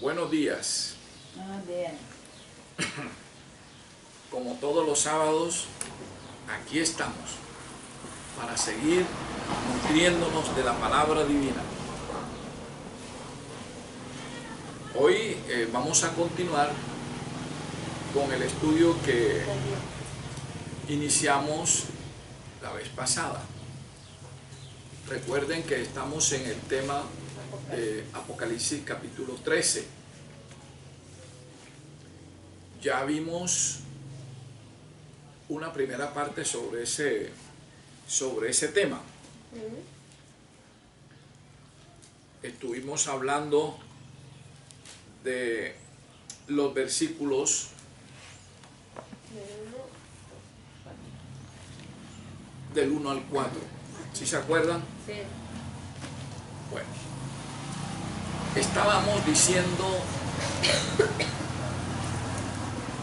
Buenos días. Buenos días. Como todos los sábados, aquí estamos para seguir nutriéndonos de la palabra divina. Hoy vamos a continuar con el estudio que iniciamos la vez pasada. Recuerden que estamos en el tema de Apocalipsis capítulo 13. Ya vimos una primera parte sobre ese tema. Estuvimos hablando de los versículos del 1 al 4. ¿Sí se acuerdan? Sí. Bueno, estábamos diciendo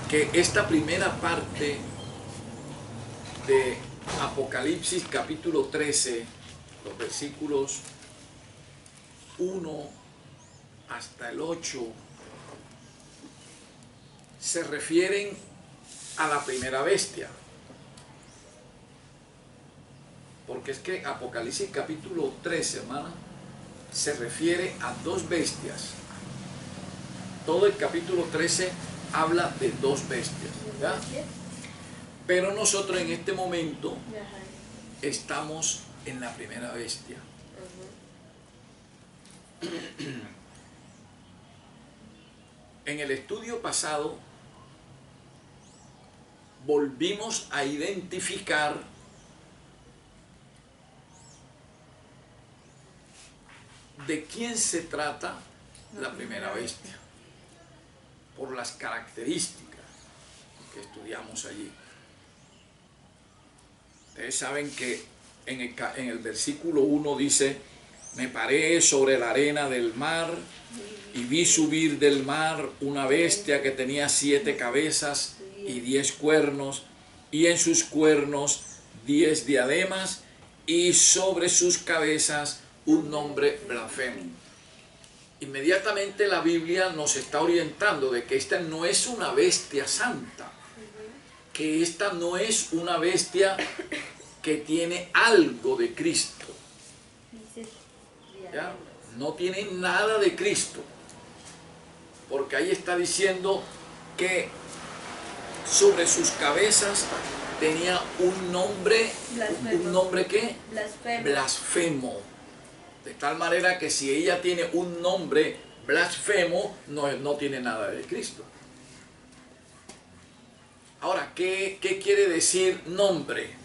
que esta primera parte de Apocalipsis capítulo 13, los versículos 1 hasta el 8, se refieren a la primera bestia. Porque es que Apocalipsis capítulo 13, hermana, se refiere a dos bestias. Todo el capítulo 13 habla de dos bestias, ¿ya? Pero nosotros en este momento estamos en la primera bestia. En el estudio pasado volvimos a identificar de quién se trata la primera bestia, por las características que estudiamos allí. Ustedes saben que en el versículo 1 dice: me paré sobre la arena del mar y vi subir del mar una bestia que tenía 7 cabezas y 10 cuernos, y en sus cuernos 10 diademas, y sobre sus cabezas un nombre blasfemo. Inmediatamente la Biblia nos está orientando de que esta no es una bestia santa, que esta no es una bestia que tiene algo de Cristo. ¿Ya? No tiene nada de Cristo, porque ahí está diciendo que sobre sus cabezas tenía un nombre, ¿un nombre qué? Blasfemo. Blasfemo. De tal manera que si ella tiene un nombre blasfemo, no tiene nada de Cristo. Ahora, ¿qué quiere decir nombre?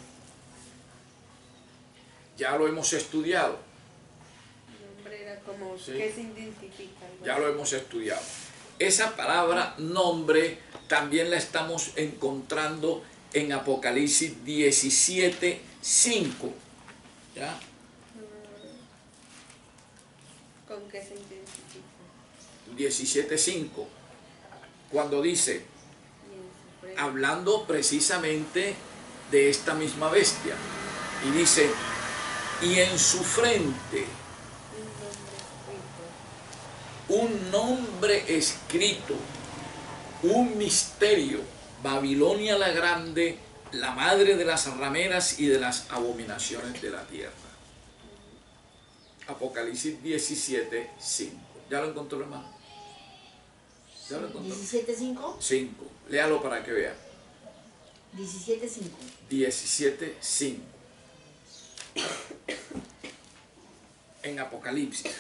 Ya lo hemos estudiado. Nombre era como, Sí. ¿qué se identifica? Ya lo hemos estudiado. Esa palabra nombre también la estamos encontrando en Apocalipsis 17, 5. ¿Ya? ¿Con qué se identifica? 17, 5. Cuando dice, Y en su frente. hablando precisamente de esta misma bestia, y dice, y en su frente un nombre escrito, un misterio: Babilonia la grande, la madre de las rameras y de las abominaciones de la tierra. Apocalipsis 17, 5. ¿Ya lo encontró, hermano? ¿Ya lo encontró? 17.5. 5. Léalo para que vea. 17.5. 17, 5. En Apocalipsis.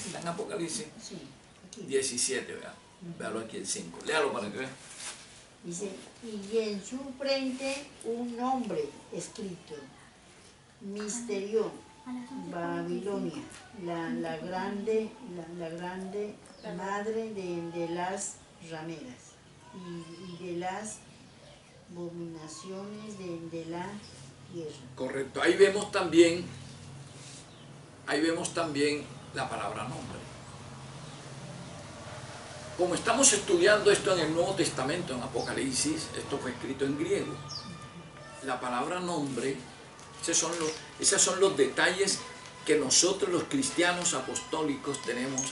¿Está en Apocalipsis? Sí, aquí. 17, vea. Véalo aquí el 5. Léalo para que vea. Dice, y en su frente un nombre escrito: Misterio, Babilonia, la grande madre de las rameras y de las abominaciones de la tierra. Correcto. Ahí vemos también la palabra nombre. Como estamos estudiando esto en el Nuevo Testamento, en Apocalipsis, esto fue escrito en griego. La palabra nombre, esos son los detalles que nosotros los cristianos apostólicos tenemos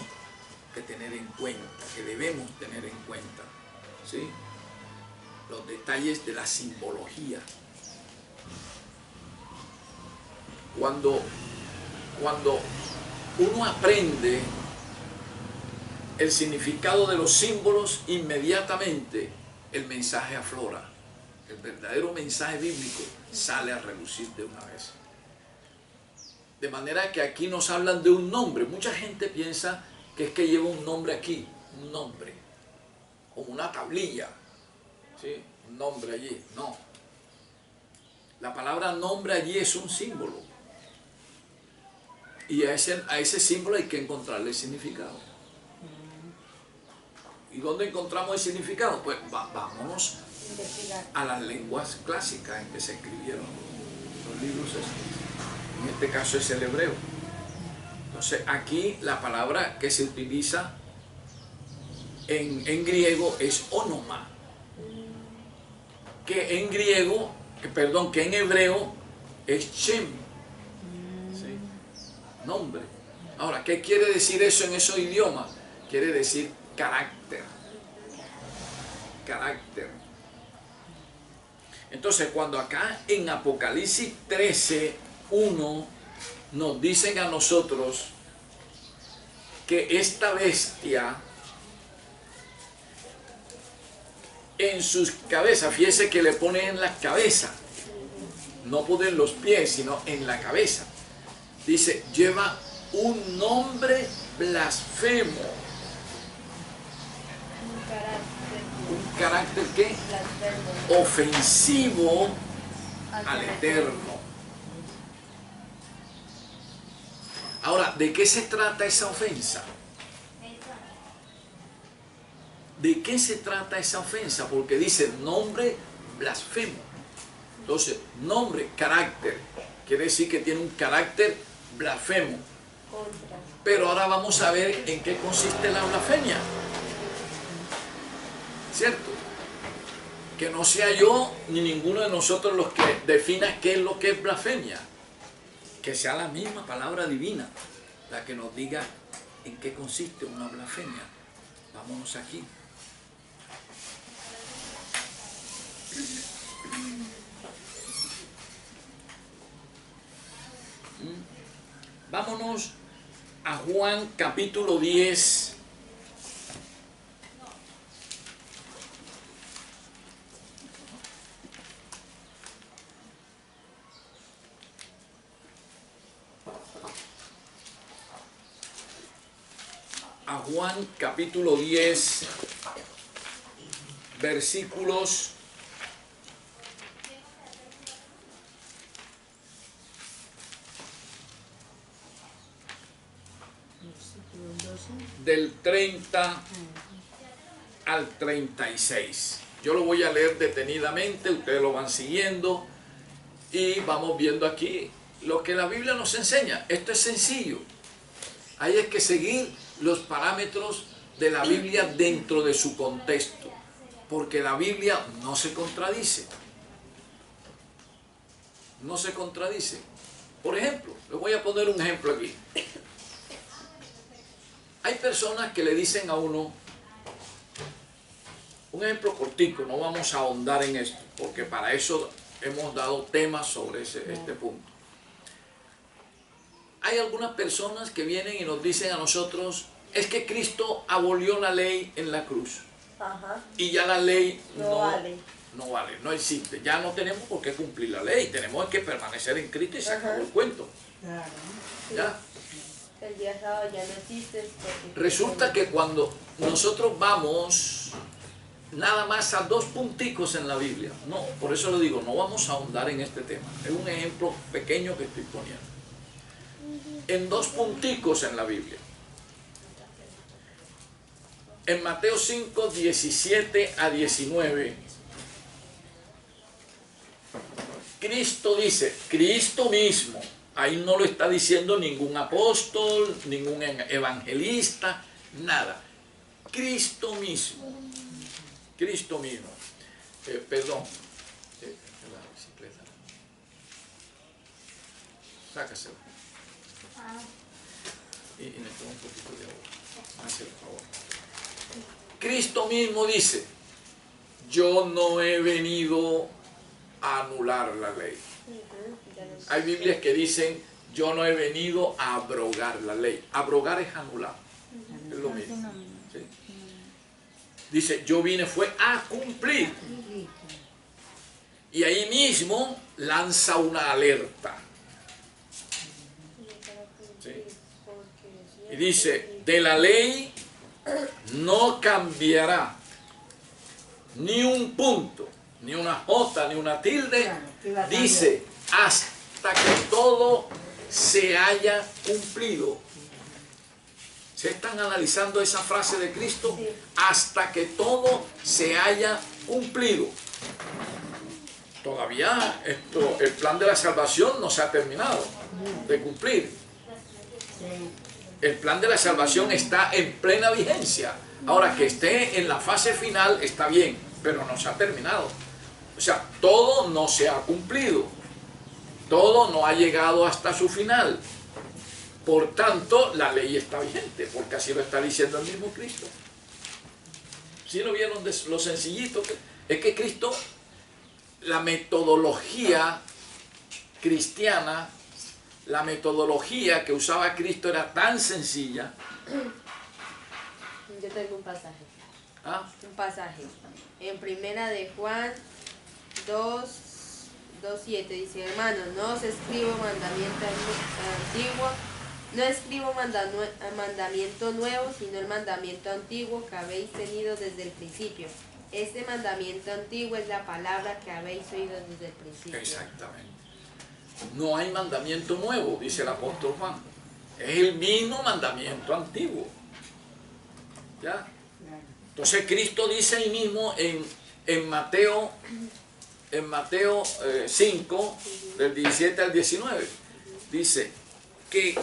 que tener en cuenta, que debemos tener en cuenta, ¿sí? Los detalles de la simbología. Cuando uno aprende el significado de los símbolos, inmediatamente el mensaje aflora. El verdadero mensaje bíblico sale a relucir de una vez. De manera que aquí nos hablan de un nombre. Mucha gente piensa que es que lleva un nombre aquí, un nombre, como una tablilla, ¿sí? Un nombre allí. No. La palabra nombre allí es un símbolo. Y a ese símbolo hay que encontrarle el significado. ¿Y dónde encontramos el significado? Pues vámonos a las lenguas clásicas en que se escribieron los libros estos. En este caso es el hebreo. Entonces aquí la palabra que se utiliza en griego es onoma, que en hebreo es Shem, ¿sí? Nombre. Ahora, ¿qué quiere decir eso en esos idiomas? Quiere decir carácter. Carácter. Entonces, cuando acá en Apocalipsis 13:1 nos dicen a nosotros que esta bestia en sus cabezas, fíjese que le ponen en la cabeza, no ponen los pies, sino en la cabeza. Dice, lleva un nombre blasfemo. Un carácter ¿qué? Ofensivo al Eterno. Ahora, ¿de qué se trata esa ofensa? ¿De qué se trata esa ofensa? Porque dice nombre blasfemo. Entonces, nombre, carácter. Quiere decir que tiene un carácter blasfemo. Pero ahora vamos a ver en qué consiste la blasfemia. ¿Cierto? Que no sea yo ni ninguno de nosotros los que defina qué es lo que es blasfemia. Que sea la misma palabra divina la que nos diga en qué consiste una blasfemia. Vámonos aquí. Vámonos a Juan capítulo 10. A Juan capítulo 10, versículos del 30 al 36. Yo lo voy a leer detenidamente, ustedes lo van siguiendo y vamos viendo aquí lo que la Biblia nos enseña. Esto es sencillo. Hay que seguir los parámetros de la Biblia dentro de su contexto, porque la Biblia no se contradice. No se contradice. Por ejemplo, les voy a poner un ejemplo aquí. Hay personas que le dicen a uno, un ejemplo cortico, no vamos a ahondar en esto, porque para eso hemos dado temas sobre este punto. Hay algunas personas que vienen y nos dicen a nosotros, es que Cristo abolió la ley en la cruz. Ajá. Y ya la ley No vale. No vale, no existe. Ya no tenemos por qué cumplir la ley, tenemos que permanecer en Cristo y se acabó el cuento. Claro. ¿Ya? El día sábado ya no existe. Resulta que cuando nosotros vamos nada más a 2 punticos en la Biblia, no, por eso le digo, no vamos a ahondar en este tema. Es un ejemplo pequeño que estoy poniendo. En 2 punticos en la Biblia. En Mateo 5, 17 a 19, Cristo dice, Cristo mismo, ahí no lo está diciendo ningún apóstol, ningún evangelista, nada. Cristo mismo. Cristo mismo. Perdón. La bicicleta. Sácasela. Y le tomo un poquito de agua. Hace el favor. Cristo mismo dice, yo no he venido a anular la ley. Hay Biblias que dicen, yo no he venido a abrogar la ley. Abrogar es anular. Es lo mismo. ¿Sí? Dice, yo vine fue a cumplir. Y ahí mismo lanza una alerta. ¿Sí? Y dice, de la ley no cambiará ni un punto, ni una jota, ni una tilde. Dice, hasta que todo se haya cumplido. ¿Se están analizando esa frase de Cristo? Sí. Hasta que todo se haya cumplido. Todavía el plan de la salvación no se ha terminado de cumplir. El plan de la salvación está en plena vigencia. Ahora, que esté en la fase final está bien, pero no se ha terminado. O sea, todo no se ha cumplido. Todo no ha llegado hasta su final. Por tanto, la ley está vigente, porque así lo está diciendo el mismo Cristo. ¿Sí lo vieron de lo sencillito? Es que Cristo, la metodología cristiana, la metodología que usaba Cristo era tan sencilla. Yo tengo un pasaje. ¿Ah? Un pasaje. En primera de Juan 2:7 dice, hermanos, no os escribo mandamiento antiguo, no escribo mandamiento nuevo, sino el mandamiento antiguo que habéis tenido desde el principio. Este mandamiento antiguo es la palabra que habéis oído desde el principio. Exactamente. No hay mandamiento nuevo, dice el apóstol Juan. Es el mismo mandamiento antiguo. ¿Ya? Entonces Cristo dice ahí mismo en Mateo 5, del 17 al 19, dice que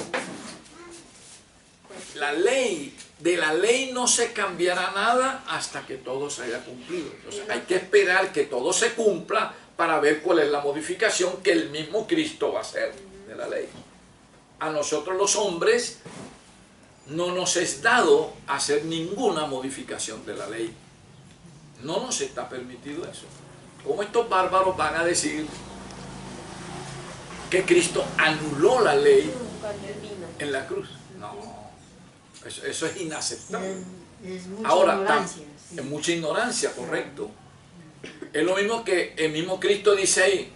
de la ley no se cambiará nada hasta que todo se haya cumplido. Entonces hay que esperar que todo se cumpla para ver cuál es la modificación que el mismo Cristo va a hacer de la ley. A nosotros los hombres no nos es dado hacer ninguna modificación de la ley. No nos está permitido eso. ¿Cómo estos bárbaros van a decir que Cristo anuló la ley Cuando él vino. en la cruz? No, eso es inaceptable. Es mucha Ahora, ignorancia. Sí. es mucha ignorancia, correcto. Es lo mismo que el mismo Cristo dice ahí.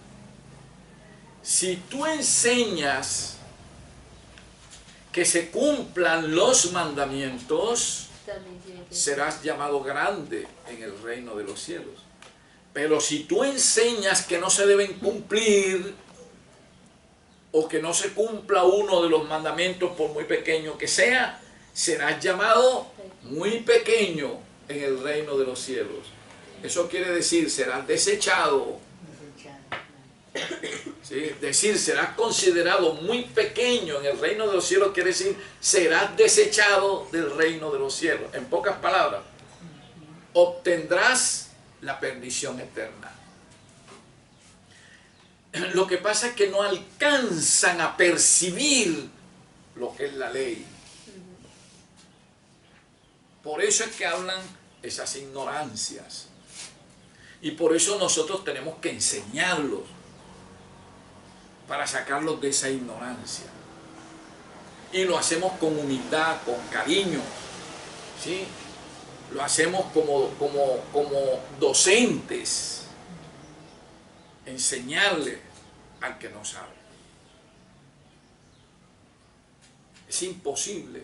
Si tú enseñas que se cumplan los mandamientos, También tiene que serás llamado grande en el reino de los cielos. Pero si tú enseñas que no se deben cumplir, o que no se cumpla uno de los mandamientos por muy pequeño que sea, serás llamado muy pequeño en el reino de los cielos. Eso quiere decir, serás desechado. ¿Sí? Es decir, serás considerado muy pequeño en el reino de los cielos, quiere decir, serás desechado del reino de los cielos. En pocas palabras, obtendrás la perdición eterna. Lo que pasa es que no alcanzan a percibir lo que es la ley. Por eso es que hablan esas ignorancias. Y por eso nosotros tenemos que enseñarlos, para sacarlos de esa ignorancia. Y lo hacemos con humildad, con cariño, ¿sí? Lo hacemos como docentes, enseñarle al que no sabe. Es imposible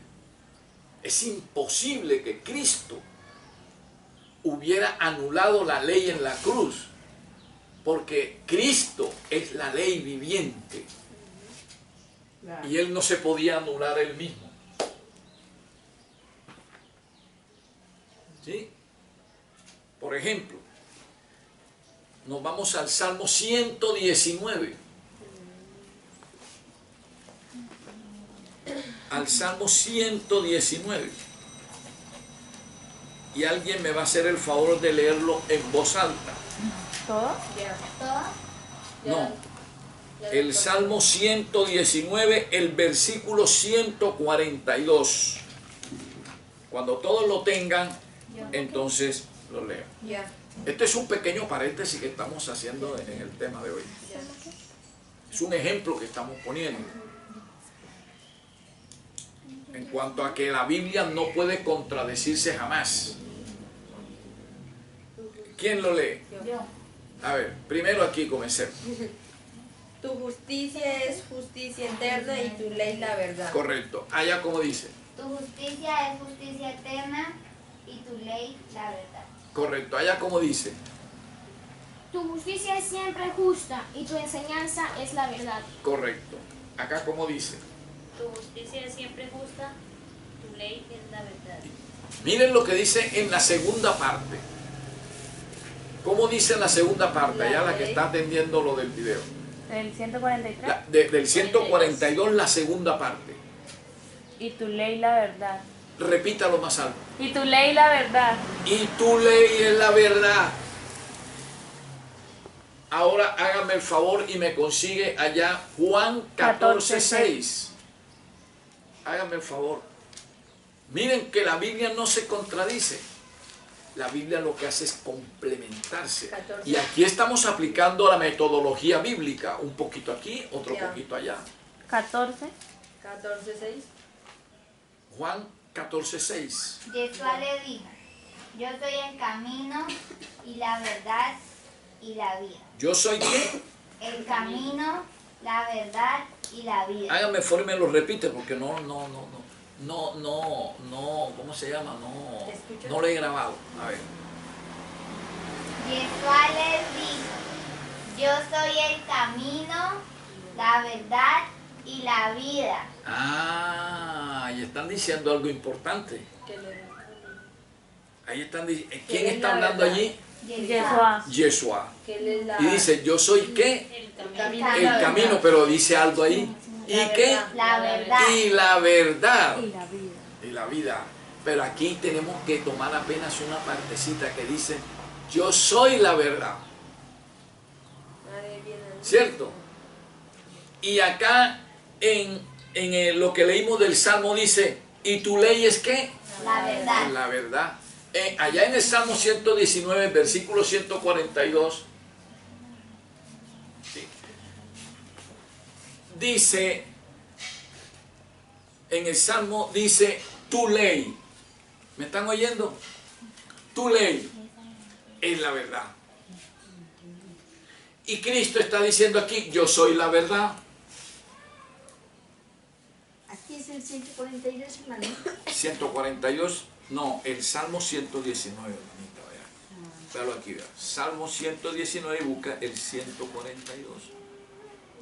que Cristo hubiera anulado la ley en la cruz, porque Cristo es la ley viviente y Él no se podía anular Él mismo. ¿Sí? Por ejemplo, nos vamos al Salmo 119. Al Salmo 119. Y alguien me va a hacer el favor de leerlo en voz alta. ¿Todo? Ya. No. El Salmo 119, el versículo 142. Cuando todos lo tengan, entonces lo leo. Ya. Este es un pequeño paréntesis que estamos haciendo en el tema de hoy. Es un ejemplo que estamos poniendo. En cuanto a que la Biblia no puede contradecirse jamás. ¿Quién lo lee? Yo. A ver, primero aquí comencemos. Tu justicia es justicia eterna y tu ley la verdad. Correcto. Allá como dice. Tu justicia es justicia eterna y tu ley la verdad. Correcto. Allá como dice. Tu justicia es siempre justa y tu enseñanza es la verdad. Correcto. Acá como dice. Tu justicia es siempre justa, tu ley es la verdad. Miren lo que dice en la segunda parte. ¿Cómo dice en la segunda parte? Allá la que está atendiendo lo del video. El 143. Del 142, la segunda parte. Y tu ley la verdad. Repítalo más alto. Y tu ley la verdad. Y tu ley es la verdad. Ahora hágame el favor y me consigue allá Juan 14:6. Hágame el favor. Miren que la Biblia no se contradice. La Biblia lo que hace es complementarse. 14. Y aquí estamos aplicando la metodología bíblica. Un poquito aquí, otro Ya. poquito allá. 14. 14:6. Juan 14:6. Yeshua le dijo, yo soy el camino y la verdad y la vida. ¿Yo soy qué? El camino, la verdad y la vida. Hágame el favor y me lo repite porque no, ¿cómo se llama? ¿Escucha? No lo he grabado. A ver. Yeshua les dijo, yo soy el camino, la verdad y la vida. Ah, y están diciendo algo importante. Que le- Ahí están diciendo, ¿quién ¿Quién es está la hablando verdad? allí? Yeshua. Yeshua. que él es la- Y dice, yo soy qué? El camino. camino. El camino, pero dice algo ahí. ¿Y La qué? verdad. La verdad. Y la verdad. Y la vida. Y la vida. Pero aquí tenemos que tomar apenas una partecita que dice, yo soy la verdad. Nadie viene a- ¿Cierto? Y acá lo que leímos del Salmo dice, ¿y tu ley es qué? La verdad. La verdad. Allá en el Salmo 119, versículo 142, ¿sí? Dice, en el Salmo dice, tu ley. ¿Me están oyendo? Tu ley es la verdad. Y Cristo está diciendo aquí, yo soy la verdad. Aquí es el 142, hermano. 142, no, el Salmo 119, hermanita, vea. Véalo aquí, vea. Salmo 119 y busca el 142.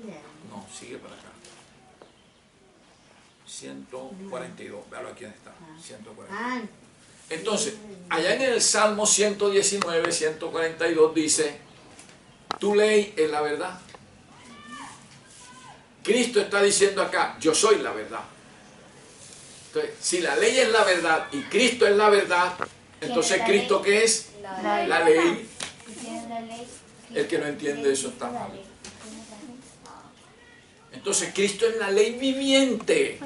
Ya. No, sigue para acá. 142, véalo aquí donde está. 142. Ah, Entonces, allá en el Salmo 119, 142 dice, tu ley es la verdad. Cristo está diciendo acá, yo soy la verdad. Entonces, si la ley es la verdad y Cristo es la verdad, entonces la ¿Cristo ley? qué es? La- La ley. ¿Quién es la ley? El que no entiende eso está La mal. ley. Entonces Cristo es la ley viviente.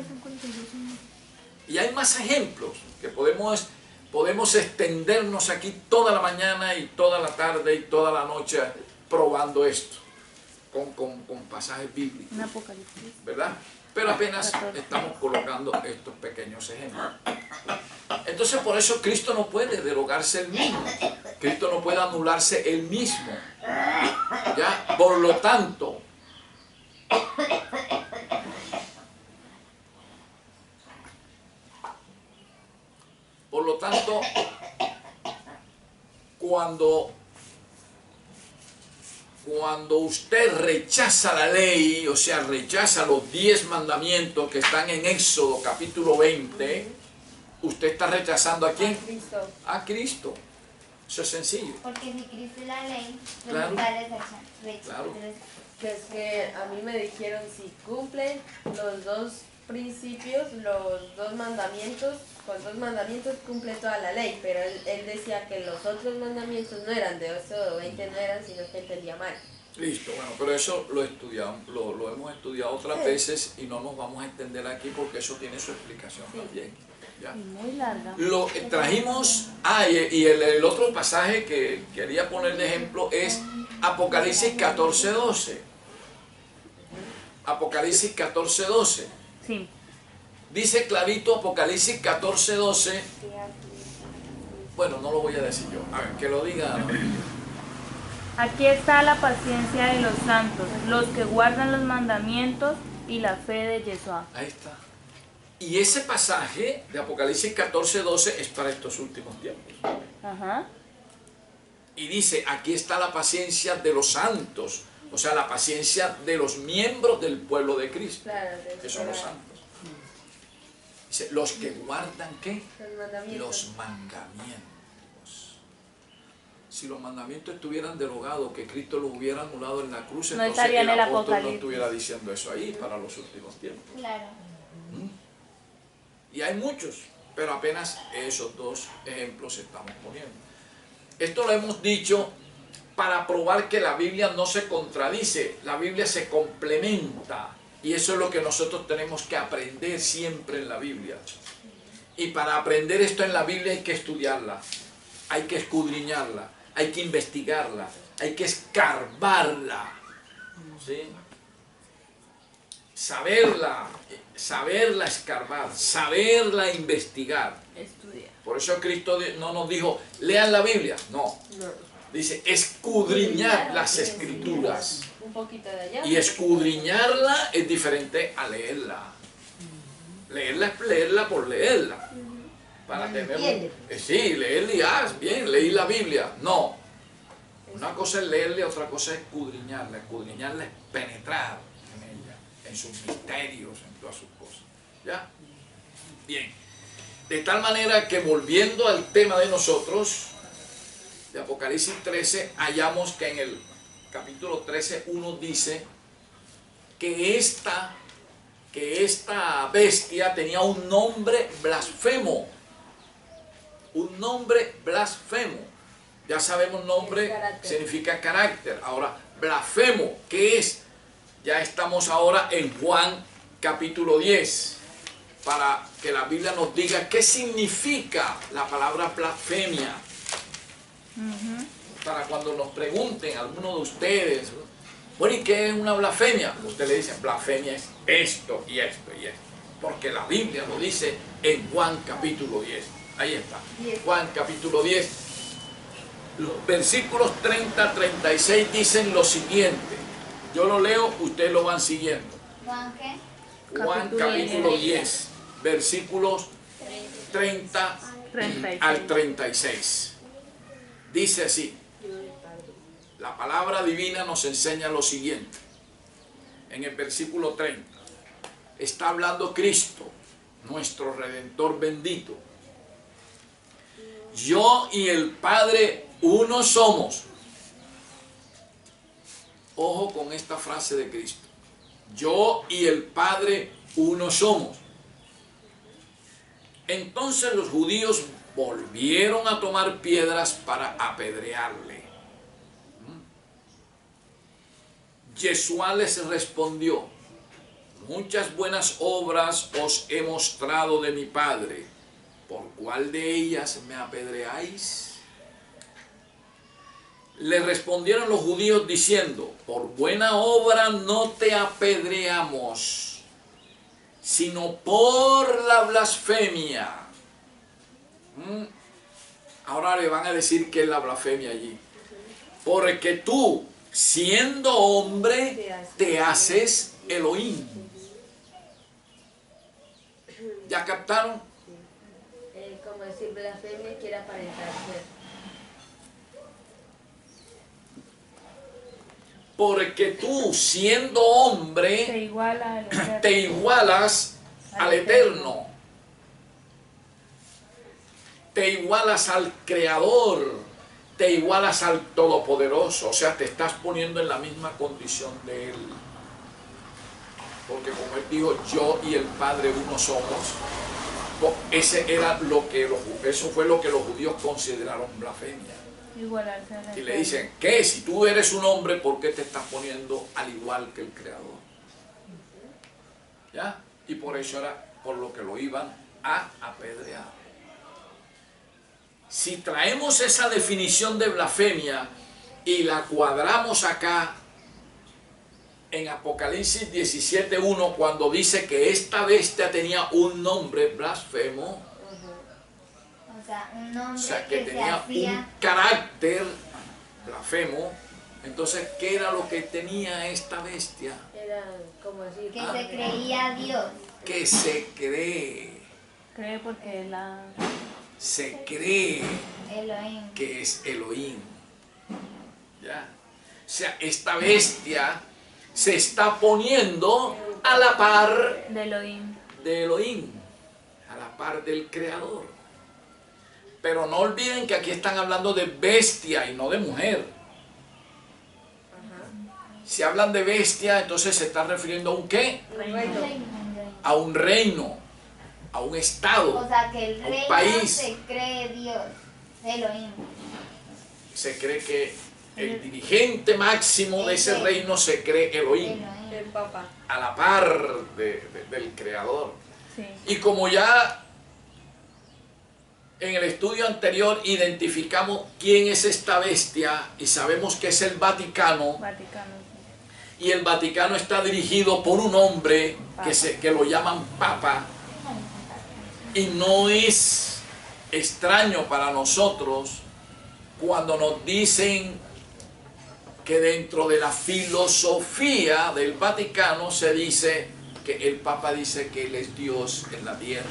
Y hay más ejemplos que podemos extendernos aquí toda la mañana y toda la tarde y toda la noche probando esto con pasajes bíblicos, Un apocalipsis. ¿verdad? Pero apenas estamos colocando estos pequeños ejemplos. Entonces por eso Cristo no puede derogarse él mismo. Cristo no puede anularse él mismo. ¿Ya? Por lo tanto, cuando usted rechaza la ley, o sea, rechaza los 10 mandamientos que están en Éxodo capítulo 20, usted está rechazando ¿a quién? Cristo. A Cristo. Eso es sencillo. Porque si Cristo es la ley, Claro. no está rechazando. Claro. Que es que a mí me dijeron si cumplen los dos principios, los dos mandamientos, con 2 mandamientos cumple toda la ley, pero él decía que los otros mandamientos no eran de Éxodo 20, no eran, sino que entendía mal. Listo, bueno, pero eso lo estudiamos, lo hemos estudiado otras veces y no nos vamos a extender aquí porque eso tiene su explicación Sí. también. ¿Ya? Muy larga. Lo trajimos, y el otro pasaje que quería poner de ejemplo es Apocalipsis 14:12. Apocalipsis 14:12. Sí. Dice clarito Apocalipsis 14:12. Bueno, no lo voy a decir yo. A ver, que lo diga. Aquí está la paciencia de los santos, los que guardan los mandamientos y la fe de Yeshua. Ahí está. Y ese pasaje de Apocalipsis 14:12 es para estos últimos tiempos. Ajá. Y dice, aquí está la paciencia de los santos, o sea, la paciencia de los miembros del pueblo de Cristo, Claro, que son los santos. Dice, los que guardan, ¿qué? Los mandamientos. Si los mandamientos estuvieran derogados, que Cristo los hubiera anulado en la cruz, No entonces estaría en el el apóstol no Apocalipsis. estuviera diciendo eso ahí para los últimos tiempos. Claro. Y hay muchos, pero apenas esos dos ejemplos estamos poniendo. Esto lo hemos dicho para probar que la Biblia no se contradice, la Biblia se complementa. Y eso es lo que nosotros tenemos que aprender siempre en la Biblia. Y para aprender esto en la Biblia hay que estudiarla, hay que escudriñarla, hay que investigarla, hay que escarbarla, ¿sí? Saberla escarbar, saberla investigar. Estudia. Por eso Cristo no nos dijo, lean la Biblia, no. Dice, escudriñar las Escrituras. Un poquito de allá. Y escudriñarla es diferente a leerla. Leerla es leerla por leerla. Para tener... Sí, leerla, bien, leí la Biblia. No. Una cosa es leerla, otra cosa es escudriñarla. Escudriñarla es penetrar en ella, en sus misterios, en todas sus cosas. ¿Ya? Bien. De tal manera que volviendo al tema de nosotros, de Apocalipsis 13, hallamos que en el capítulo 13, 1 dice que esta bestia tenía un nombre blasfemo. Un nombre blasfemo. Ya sabemos, nombre significa carácter. Ahora, blasfemo, ¿qué es? Ya estamos ahora en Juan capítulo 10. Para que la Biblia nos diga qué significa la palabra blasfemia. Para cuando nos pregunten alguno de ustedes, bueno, ¿y qué es una blasfemia? Usted le dice, blasfemia es esto y esto y esto. Porque la Biblia lo dice en Juan capítulo 10. Ahí está. Juan capítulo 10. Los versículos 30-36 dicen lo siguiente. Yo lo leo, ustedes lo van siguiendo. ¿Juan qué? Juan capítulo 10, versículos 30 al 36. Dice así. La palabra divina nos enseña lo siguiente. En el versículo 30. Está hablando Cristo, nuestro Redentor bendito. Yo y el Padre uno somos. Ojo con esta frase de Cristo. Yo y el Padre uno somos. Entonces los judíos volvieron a tomar piedras para apedrearle. Yeshua les respondió, muchas buenas obras os he mostrado de mi Padre. ¿Por cuál de ellas me apedreáis? Le respondieron los judíos diciendo, por buena obra no te apedreamos, sino por la blasfemia. Ahora le van a decir qué es la blasfemia allí. Porque tú, siendo hombre, te haces Elohim. ¿Ya captaron? Como decir blasfemia, quiere aparentar ser. Porque tú, siendo hombre, te igualas al Eterno. Te igualas al Creador. Te igualas al Todopoderoso. O sea, te estás poniendo en la misma condición de Él. Porque como Él dijo, yo y el Padre uno somos. Eso fue lo que los judíos consideraron blasfemia. Y le dicen, ¿qué? Si tú eres un hombre, ¿por qué te estás poniendo al igual que el Creador? ¿Ya? Y por eso era por lo que lo iban a apedrear. Si traemos esa definición de blasfemia y la cuadramos acá en Apocalipsis 17:1, cuando dice que esta bestia tenía un nombre blasfemo, O sea, un nombre o sea, que se tenía hacía. un carácter blasfemo, entonces, ¿qué era lo que tenía esta bestia? Era como decir, Que se creía Dios. Que se cree, Cree porque se cree Elohim. que es Elohim. ¿Ya? O sea, esta bestia se está poniendo a la par de Elohim. de Elohim, a la par del Creador. Pero no olviden que aquí están hablando de bestia y no de mujer. Si hablan de bestia, entonces se está refiriendo a un ¿qué? A un reino, a un estado, O sea, que el a un reino país. se cree Dios. Elohim. Se cree que el dirigente máximo de ese reino se cree Elohim, Elohim. el Papa. a la par del Creador. Sí. Y como ya en el estudio anterior identificamos quién es esta bestia y sabemos que es el Vaticano, Vaticano. y el Vaticano está dirigido por un hombre que lo llaman Papa, y no es extraño para nosotros cuando nos dicen que dentro de la filosofía del Vaticano se dice que el Papa dice que Él es Dios en la tierra.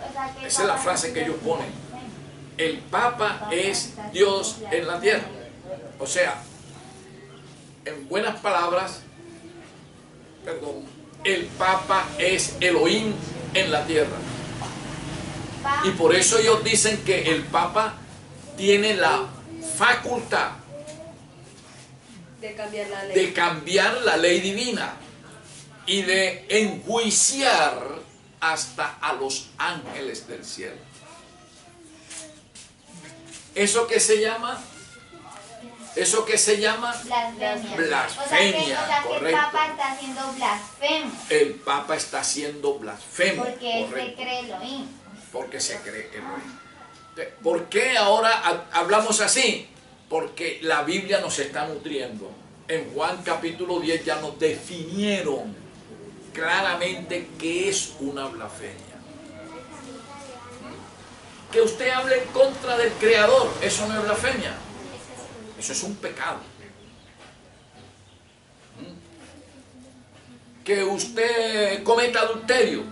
O sea, que el Esa es la Papa frase no que ellos tiene- ponen. El Papa es Dios en la tierra. O sea, en buenas palabras, el Papa es Elohim en la tierra. Y por eso ellos dicen que el Papa tiene la facultad De cambiar la ley. de cambiar la ley divina y de enjuiciar hasta a los ángeles del cielo. ¿Eso qué se llama? ¿Eso qué se llama? Blasfemia. Blasfemia, o sea que el correcto. Papa está haciendo blasfemo. El Papa está haciendo blasfemo, Porque él se correcto, cree Elohim. porque se cree Elohim. ¿Por qué ahora hablamos así? Porque la Biblia nos está nutriendo. En Juan capítulo 10 ya nos definieron claramente qué es una blasfemia. Que usted hable en contra del Creador, eso no es blasfemia. Eso es un pecado. Que usted cometa adulterio,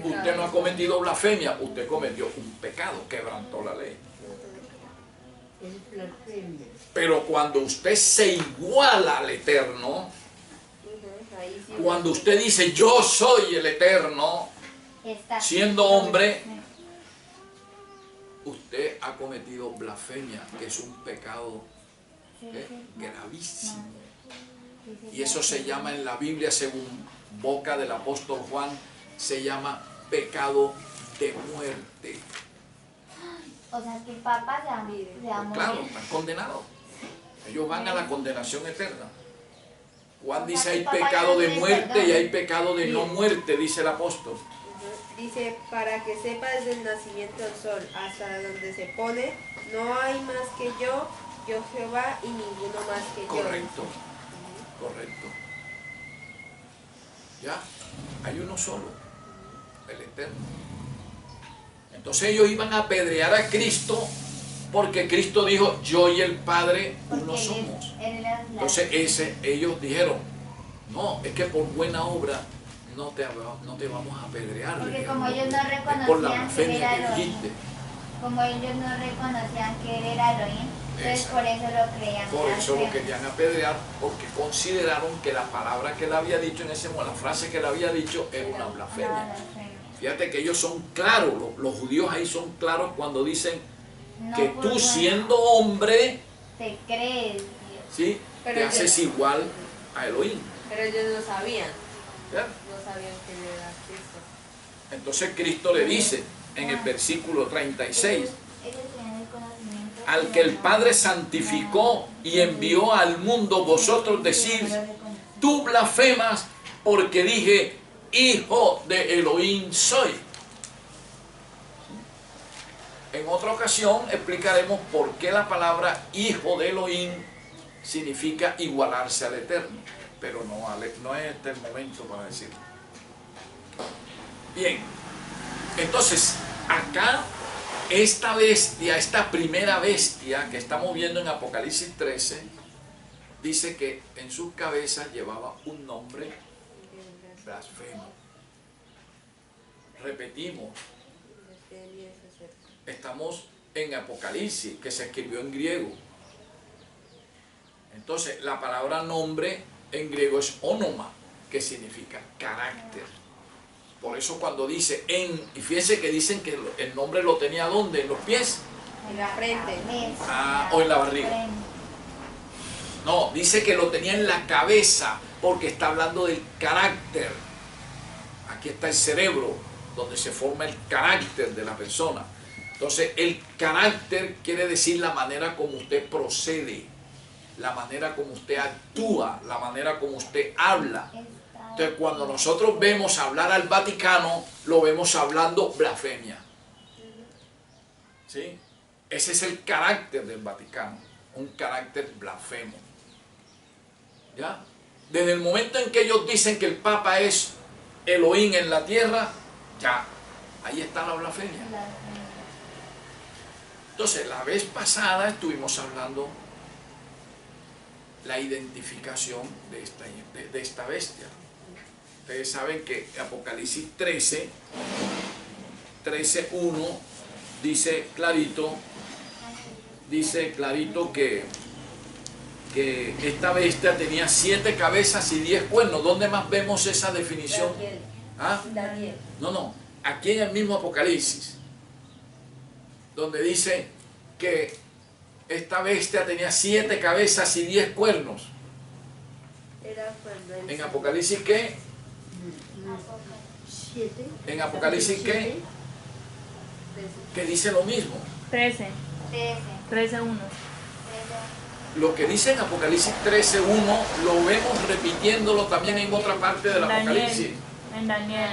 usted no ha cometido blasfemia, usted cometió un pecado, quebrantó la ley. Es blasfemia. Pero cuando usted se iguala al Eterno, Ujú, ahí sí. cuando usted dice yo soy el Eterno, Está siendo hombre, usted ha cometido blasfemia, que es un pecado gravísimo. Y eso se llama en la Biblia, según boca del apóstol Juan, se llama pecado de muerte. O sea que el Papa se va a Claro, morir. están condenados. Ellos van a la condenación eterna. Juan O sea, dice que hay el Papa pecado no de tiene muerte perdón. y hay pecado de no muerte, dice el apóstol. Ujú. Dice, para que sepa desde el nacimiento del sol hasta donde se pone, no hay más que yo Jehová, y ninguno más que yo. Correcto, correcto. Ya, hay uno solo, el Eterno. Entonces ellos iban a apedrear a Cristo porque Cristo dijo, yo y el Padre uno Porque somos. él es la- Entonces ellos dijeron, no, es que por buena obra no te vamos a apedrear. Porque dijeron, como ellos no es por la reconocían que él blasfemia era que Elohim. dijiste. Como ellos no reconocían que él era Elohim, entonces Exacto. por eso lo creían. Por eso lo blasfemo. querían apedrear, porque consideraron que la palabra que él había dicho en ese momento, la frase que él había dicho, era una Una blasfemia. blasfemia. Fíjate que ellos son claros, los judíos ahí son claros cuando dicen No que por tú buena- siendo hombre, te crees Dios. ¿sí? Pero te ellos- haces igual a Elohim. Pero ellos no sabían, ¿Ya? no sabían que él era Cristo. Entonces Cristo le dice en el versículo 36, Ellos tenían el conocimiento. al que el Padre santificó y envió al mundo, vosotros decís, tú blasfemas porque dije, hijo de Elohim soy. En otra ocasión explicaremos por qué la palabra hijo de Elohim significa igualarse al Eterno, pero no es este el momento para decirlo. Bien, entonces acá esta bestia, esta primera bestia que estamos viendo en Apocalipsis 13, dice que en sus cabezas llevaba un nombre blasfemo. Repetimos, estamos en Apocalipsis, que se escribió en griego. Entonces, la palabra nombre en griego es onoma, que significa carácter. Por eso cuando dice y fíjense que dicen que el nombre lo tenía ¿dónde? ¿En los pies? En la frente. O en la barriga. No, dice que lo tenía en la cabeza, porque está hablando del carácter. Aquí está el cerebro, donde se forma el carácter de la persona. Entonces, el carácter quiere decir la manera como usted procede, la manera como usted actúa, la manera como usted habla. Entonces, cuando nosotros vemos hablar al Vaticano, lo vemos hablando blasfemia. ¿Sí? Ese es el carácter del Vaticano, un carácter blasfemo. ¿Ya? Desde el momento en que ellos dicen que el Papa es Elohim en la tierra, ya, ahí está la blasfemia. Entonces, la vez pasada estuvimos hablando la identificación de esta bestia. Ustedes saben que Apocalipsis 13:1 dice clarito que esta bestia tenía 7 cabezas y 10 cuernos. ¿Dónde más vemos esa definición? ¿Ah? Daniel. No, aquí en el mismo Apocalipsis, donde dice que esta bestia tenía 7 cabezas y 10 cuernos. Era cuando él ¿En Apocalipsis qué? 7. ¿En Apocalipsis qué? Que dice lo mismo. 13, 13:1. Lo que dice en Apocalipsis 13:1 lo vemos repitiéndolo también en otra parte del Apocalipsis. En Daniel.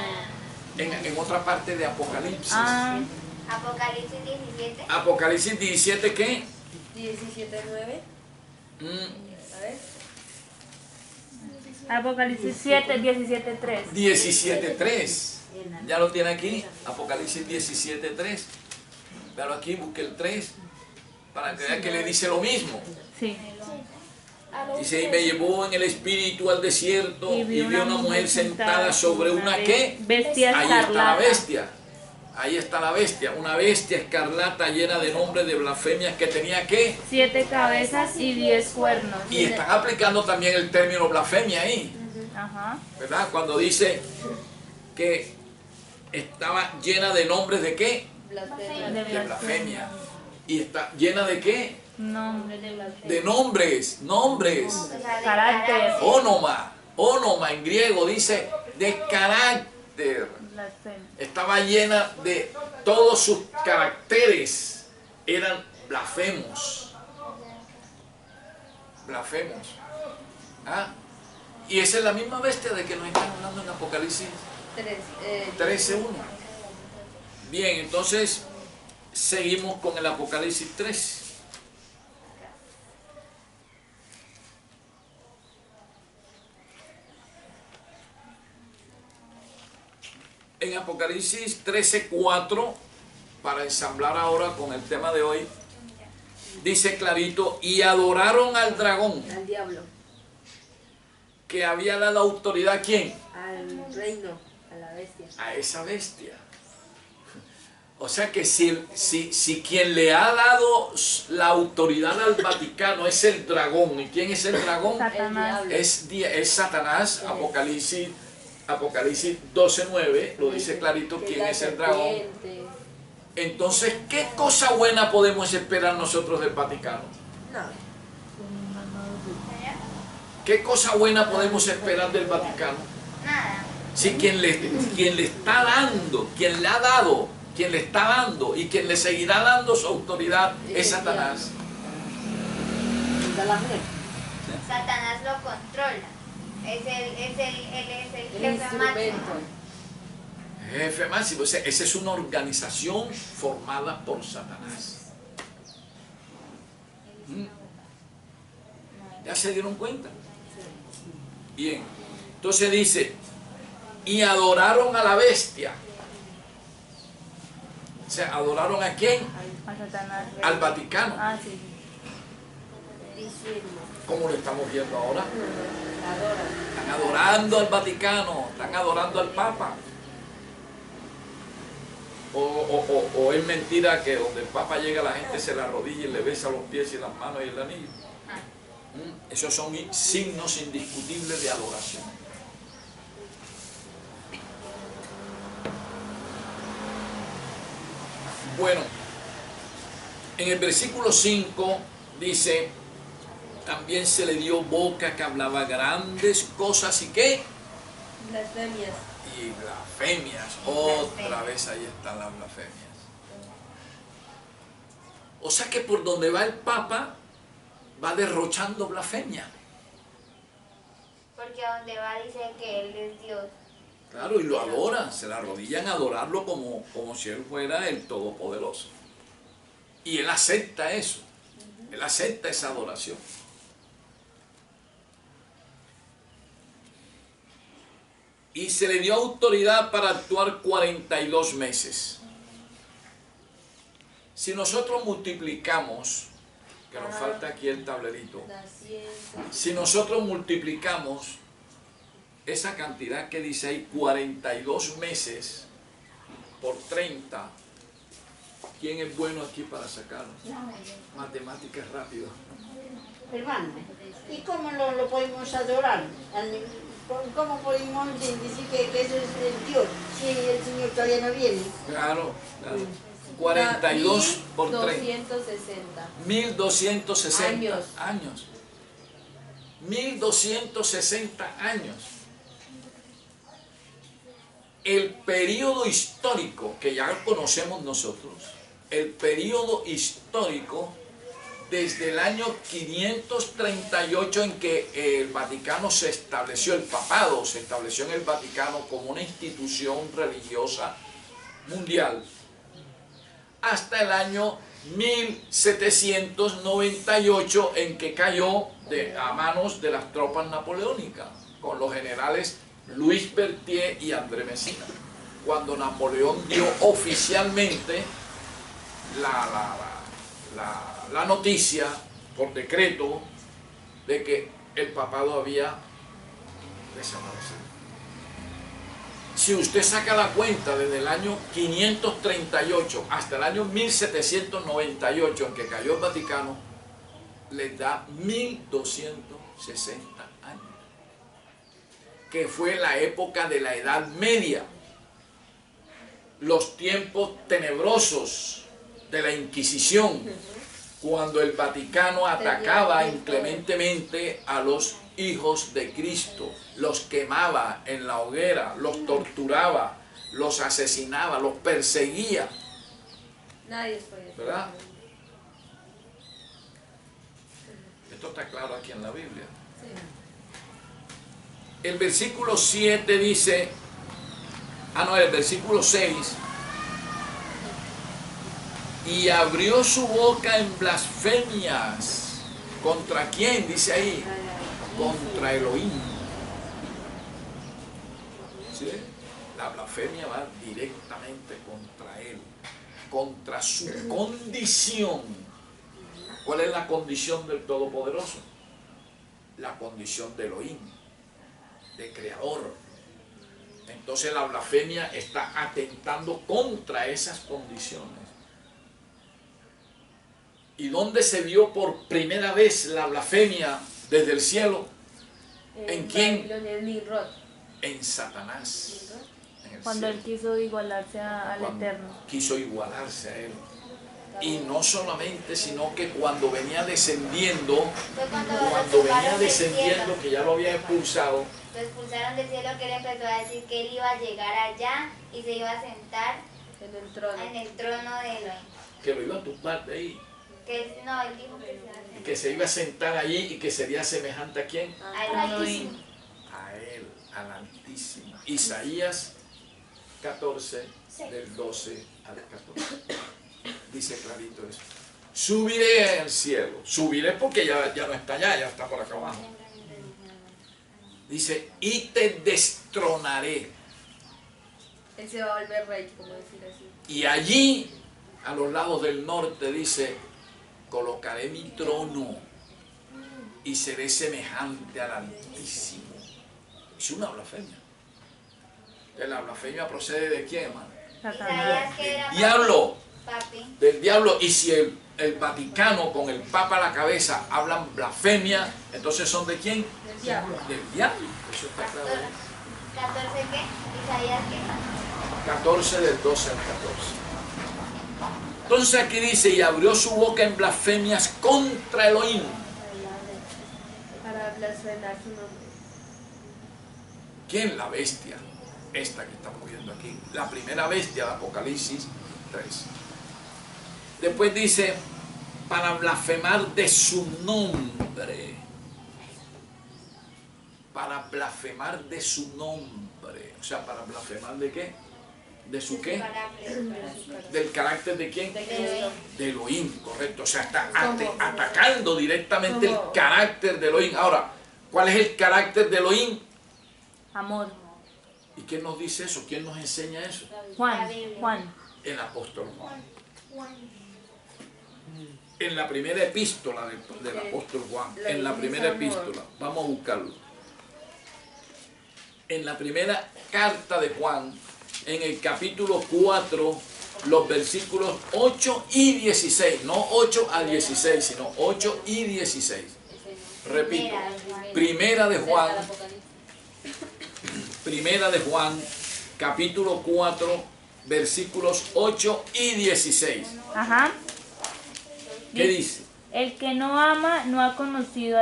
En otra parte de Apocalipsis. Apocalipsis 17. Apocalipsis 17, ¿qué? 17:9. A ver. Apocalipsis 7, 17:3. 17:3. Ya lo tiene aquí. Apocalipsis 17:3. Véalo aquí, busque el 3 para que vea que le dice lo mismo. Sí. Dice, y me llevó en el espíritu al desierto y vi una mujer sentada sobre una ¿qué? Bestia Ahí está la escarlata. bestia. Ahí está la bestia. Una bestia escarlata llena de nombres de blasfemias que tenía ¿qué? 7 cabezas y 10 cuernos. Y están aplicando también el término blasfemia ahí. Ajá. ¿Verdad? Cuando dice que estaba llena de nombres de ¿qué? De blasfemia. ¿Y está llena de qué? Nombre De nombres. carácter. Onoma en griego dice de carácter. Blasfemia. Estaba llena de todos sus caracteres. Eran blasfemos. ¿Ah? Y esa es la misma bestia de que nos están hablando en Apocalipsis 13:1. Bien, entonces seguimos con el Apocalipsis 3. En Apocalipsis 13:4, para ensamblar ahora con el tema de hoy, dice clarito, y adoraron al dragón, Al diablo. que había dado autoridad ¿a quién? Al reino. A la bestia. A esa bestia. O sea que si quien le ha dado la autoridad al Vaticano es el dragón, ¿y quién es el dragón? Satanás. Es Satanás. Apocalipsis 12:9 lo dice clarito quién es el dragón. Entonces, ¿qué cosa buena podemos esperar nosotros del Vaticano? No. ¿Qué cosa buena podemos esperar del Vaticano? Nada. Si quien le está dando, quien le ha dado, quien le está dando y quien le seguirá dando su autoridad es Satanás. Satanás lo controla. Él es el jefe máximo. Jefe máximo. Esa es una organización formada por Satanás. ¿Ya se dieron cuenta? Bien. Entonces dice, y adoraron a la bestia. O sea, ¿adoraron a quién? A Satanás. Al Vaticano. Ah, sí. Como lo estamos viendo ahora. Adoran. Están adorando al Vaticano, están adorando al Papa. O es mentira que donde el Papa llega la gente se le arrodilla y le besa los pies y las manos y el anillo. Esos son signos indiscutibles de adoración. Bueno, en el versículo 5 dice, también se le dio boca que hablaba grandes cosas y qué. Blasfemias. Y blasfemias. Otra vez ahí están las blasfemias. O sea que por donde va el Papa va derrochando blasfemia. Porque a donde va dice que Él es Dios. Claro, y lo adoran, se le arrodillan a adorarlo como si Él fuera el Todopoderoso. Y Él acepta eso. Él acepta esa adoración. Y se le dio autoridad para actuar 42 meses. Si nosotros multiplicamos, que nos falta aquí el tablerito, La ciencia. si nosotros multiplicamos esa cantidad que dice ahí, 42 meses por 30, ¿quién es bueno aquí para sacarlo? Matemáticas rápido. Hermano, ¿y cómo lo podemos adorar? ¿Cómo podemos decir que eso es el Dios si el Señor todavía no viene? Claro, claro. 42 por 30. 1260. 1260 años. 1260 años. El periodo histórico que ya conocemos nosotros, el periodo histórico desde el año 538 en que el Vaticano se estableció, el papado se estableció en el Vaticano como una institución religiosa mundial, hasta el año 1798 en que cayó a manos de las tropas napoleónicas, con los generales Luis Berthier y André Messina, cuando Napoleón dio oficialmente la noticia por decreto de que el papado había desaparecido. Si usted saca la cuenta desde el año 538 hasta el año 1798 en que cayó el Vaticano, les da 1260 años, que fue la época de la Edad Media, los tiempos tenebrosos de la Inquisición, cuando el Vaticano atacaba inclementemente a los hijos de Cristo, los quemaba en la hoguera, los torturaba, los asesinaba, los perseguía. Nadie puede. ¿Verdad? Esto está claro aquí en la Biblia. El versículo 7 dice, el versículo 6, y abrió su boca en blasfemias. ¿Contra quién? Dice ahí. Contra Elohim. ¿Sí? La blasfemia va directamente contra él, contra su condición. ¿Cuál es la condición del Todopoderoso? La condición de Elohim, de Creador. Entonces la blasfemia está atentando contra esas condiciones. ¿Y dónde se vio por primera vez la blasfemia desde el cielo? ¿En quién? En Nimrod. En Satanás. En el Cuando él cielo. quiso igualarse al Cuando Eterno. quiso igualarse a él. Y no solamente, sino que cuando venía descendiendo, Fue cuando venía descendiendo, que ya lo había expulsado, lo expulsaron del cielo, que él empezó a decir que él iba a llegar allá y se iba a sentar En el trono. en el trono de Elohim. que lo iba a tumbar de ahí, Que no, él dijo que se iba a y sentar que se iba a sentar allí y que sería semejante a quién? a Elohim. A él, al Altísimo. Isaías 14, del 12 al 14. Dice clarito eso. Subiré al cielo. Subiré porque ya no está allá, ya está por acá abajo. Dice, y te destronaré. Él se va a volver rey, como decir así. Y allí, a los lados del norte, dice, colocaré mi trono y seré semejante al Altísimo. Es una blasfemia. La blasfemia procede de quién, hermano? ¿Sabías que era Diablo. papi? Del diablo. Y si el Vaticano con el Papa a la cabeza hablan blasfemia, entonces ¿son de quién? Del diablo. Del diablo. Eso está claro. 14 qué? ¿Isaías qué? 14 del 12 al 14. Entonces aquí dice, y abrió su boca en blasfemias contra Elohim. Para blasfemar su nombre. ¿Quién? La bestia. Esta que estamos viendo aquí. La primera bestia de Apocalipsis 3. Después dice, para blasfemar de su nombre. Para blasfemar de su nombre. O sea, para blasfemar de qué? ¿De su qué? ¿Del carácter de quién? De Elohim, correcto. O sea, está atacando directamente el carácter de Elohim. Ahora, ¿cuál es el carácter de Elohim? Amor. ¿Y quién nos dice eso? ¿Quién nos enseña eso? Juan. El apóstol Juan. En la primera epístola del apóstol Juan. En la primera epístola. Vamos a buscarlo. En la primera carta de Juan, en el capítulo 4, los versículos 8 y 16. No 8 a 16, sino 8 y 16. Repito. Primera de Juan. Primera de Juan, capítulo 4, versículos 8 y 16. Ajá. ¿Qué dice? El que no ama no ha conocido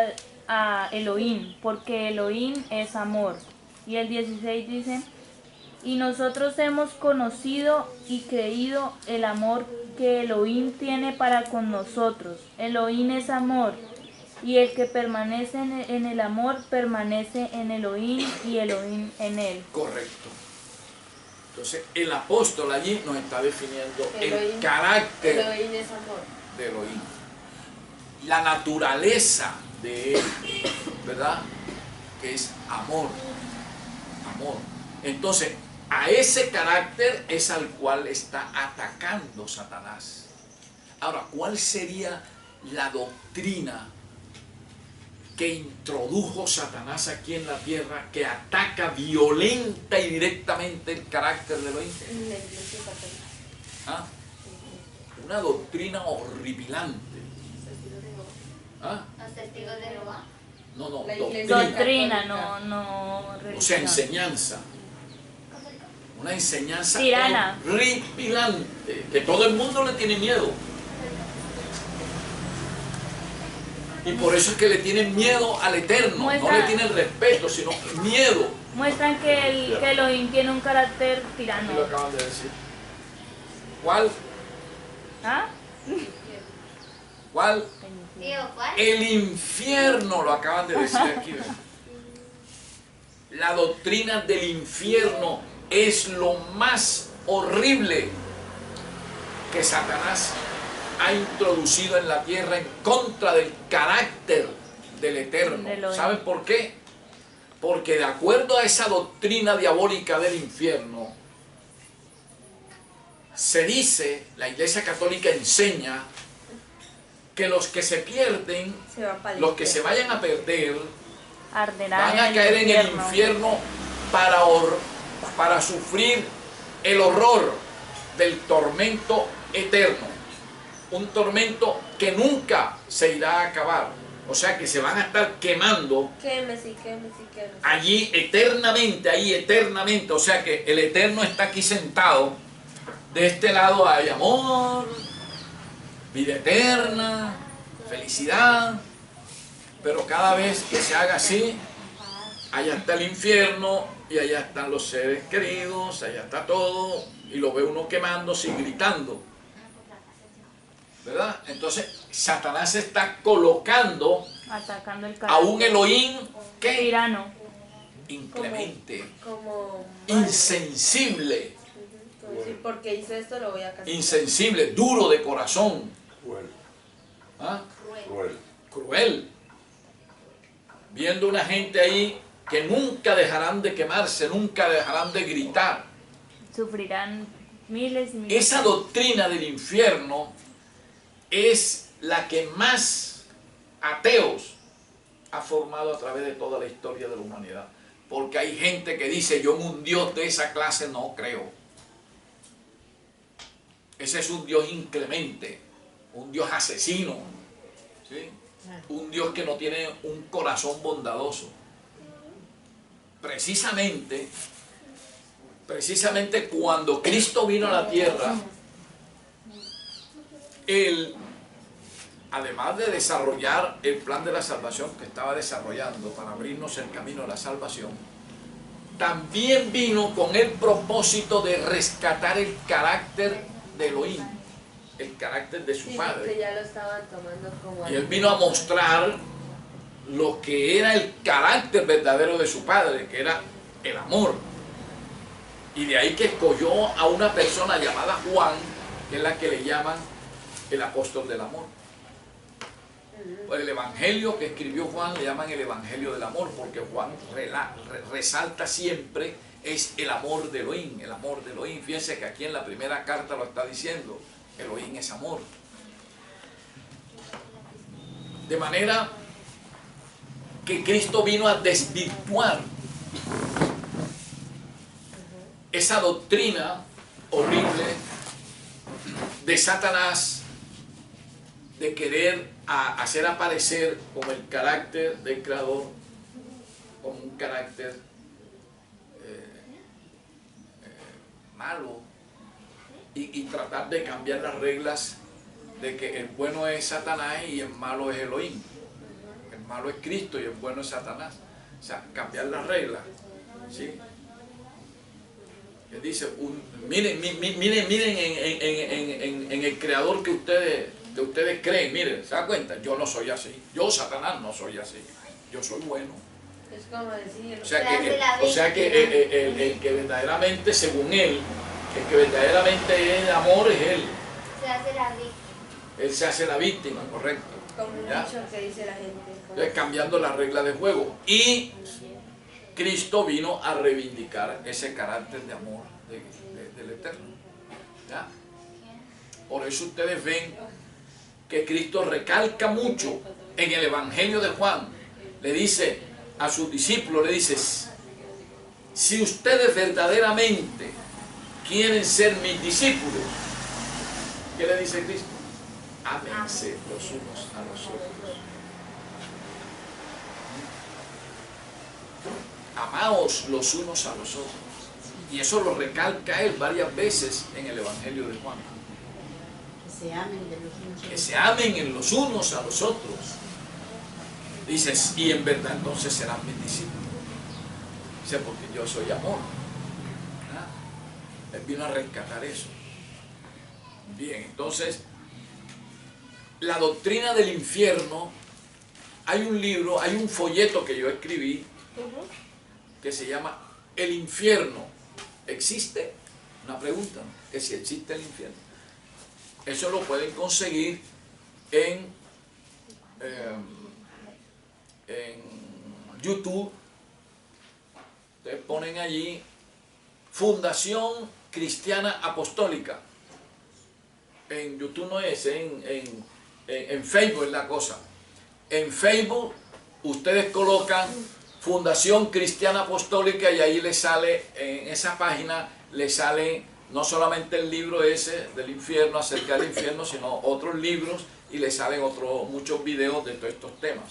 a Elohim, porque Elohim es amor. Y el 16 dice, y nosotros hemos conocido y creído el amor que Elohim tiene para con nosotros. Elohim es amor. Y el que permanece en el amor, permanece en Elohim y Elohim en él. Correcto. Entonces, el apóstol allí nos está definiendo el Elohim. carácter Elohim es amor. de Elohim. La naturaleza de él, ¿verdad? Que es amor. Amor. Entonces, a ese carácter es al cual está atacando Satanás. Ahora, ¿cuál sería la doctrina que introdujo Satanás aquí en la tierra, que ataca violenta y directamente el carácter de Elohim? La iglesia católica. ¿Ah? Una doctrina horripilante. ¿Ah? ¿Los testigos de Jehová? No, La iglesia Doctrina, católica. no o sea, religión. enseñanza. Una enseñanza Tirana. horripilante, que todo el mundo le tiene miedo. Y por eso es que le tienen miedo al Eterno, no le tienen respeto, sino miedo. Muestran que Elohim tiene un carácter Aquí tirano. lo acaban de decir. ¿Cuál? ¿Ah? ¿Cuál? Digo, ¿cuál? El infierno, lo acaban de decir aquí. ¿Ves? La doctrina del infierno es lo más horrible que Satanás ha introducido en la tierra en contra del carácter del Eterno. ¿Saben por qué? Porque de acuerdo a esa doctrina diabólica del infierno, se dice, la Iglesia Católica enseña, que los que se pierden, Se va para el los que se infierno. vayan a perder, Arderán van a caer en el infierno para sufrir el horror del tormento eterno. Un tormento que nunca se irá a acabar. O sea que se van a estar quemando Quémese. allí eternamente. O sea que el Eterno está aquí sentado. De este lado hay amor, vida eterna, felicidad. Pero cada vez que se haga así, allá está el infierno y allá están los seres queridos, allá está todo, y lo ve uno quemándose y gritando. ¿Verdad? Entonces, Satanás está colocando atacando el a carácter un Elohim que tirano. inclemente, Como insensible, Sí, porque hizo esto, lo voy a castigar. insensible, duro de corazón, Cruel. ¿ah? Cruel. Cruel. Viendo una gente ahí que nunca dejarán de quemarse, nunca dejarán de gritar. Sufrirán miles y miles. Esa doctrina del infierno es la que más ateos ha formado a través de toda la historia de la humanidad. Porque hay gente que dice, yo en un Dios de esa clase no creo. Ese es un Dios inclemente, un Dios asesino, ¿sí? Un Dios que no tiene un corazón bondadoso. Precisamente cuando Cristo vino a la tierra, Él, además de desarrollar el plan de la salvación que estaba desarrollando para abrirnos el camino a la salvación, también vino con el propósito de rescatar el carácter de Elohim, el carácter de su Sí, Padre. porque ya lo estaban tomando como... Y Él vino a mostrar lo que era el carácter verdadero de su Padre, que era el amor. Y de ahí que escogió a una persona llamada Juan, que es la que le llaman el apóstol del amor. El evangelio que escribió Juan le llaman el evangelio del amor, porque Juan resalta siempre es el amor de Elohim, el amor de Elohim. Fíjense que aquí en la primera carta lo está diciendo, Elohim es amor. De manera que Cristo vino a desvirtuar esa doctrina horrible de Satanás de querer hacer aparecer como el carácter del Creador, como un carácter malo, y tratar de cambiar las reglas de que el bueno es Satanás y el malo es Elohim. El malo es Cristo y el bueno es Satanás. O sea, cambiar las reglas, ¿sí? Él dice, miren en el Creador que ustedes creen, miren, ¿se dan cuenta? Yo no soy así, yo Satanás no soy así, yo soy bueno. Es como decir... O sea que el que verdaderamente, según él, el que verdaderamente es amor es él. Se hace la víctima. Él se hace la víctima, correcto. Como un ¿Ya? dicho que dice la gente. Entonces, cambiando las reglas de juego. Y Cristo vino a reivindicar ese carácter de amor del Eterno. ¿Ya? Por eso ustedes ven que Cristo recalca mucho en el Evangelio de Juan. Le dice a sus discípulos, le dice, si ustedes verdaderamente quieren ser mis discípulos, ¿qué le dice Cristo? Ámense los unos a los otros. Amaos los unos a los otros. Y eso lo recalca él varias veces en el Evangelio de Juan. Que se amen de los unos a Que los se amen en los unos a los otros. Dices, y en verdad entonces serán mis discípulos. Dice, porque yo soy amor. ¿Ah? Él vino a rescatar eso. Bien, entonces, la doctrina del infierno, hay un libro, hay un folleto que yo escribí, que se llama El infierno. ¿Existe? Una pregunta, ¿no? Que si existe el infierno. Eso lo pueden conseguir en YouTube. Ustedes ponen allí Fundación Cristiana Apostólica. En YouTube no es, en Facebook es la cosa. En Facebook ustedes colocan Fundación Cristiana Apostólica y ahí les sale, en esa página les sale no solamente el libro ese del infierno, acerca del infierno, sino otros libros y les salen muchos videos de todos estos temas.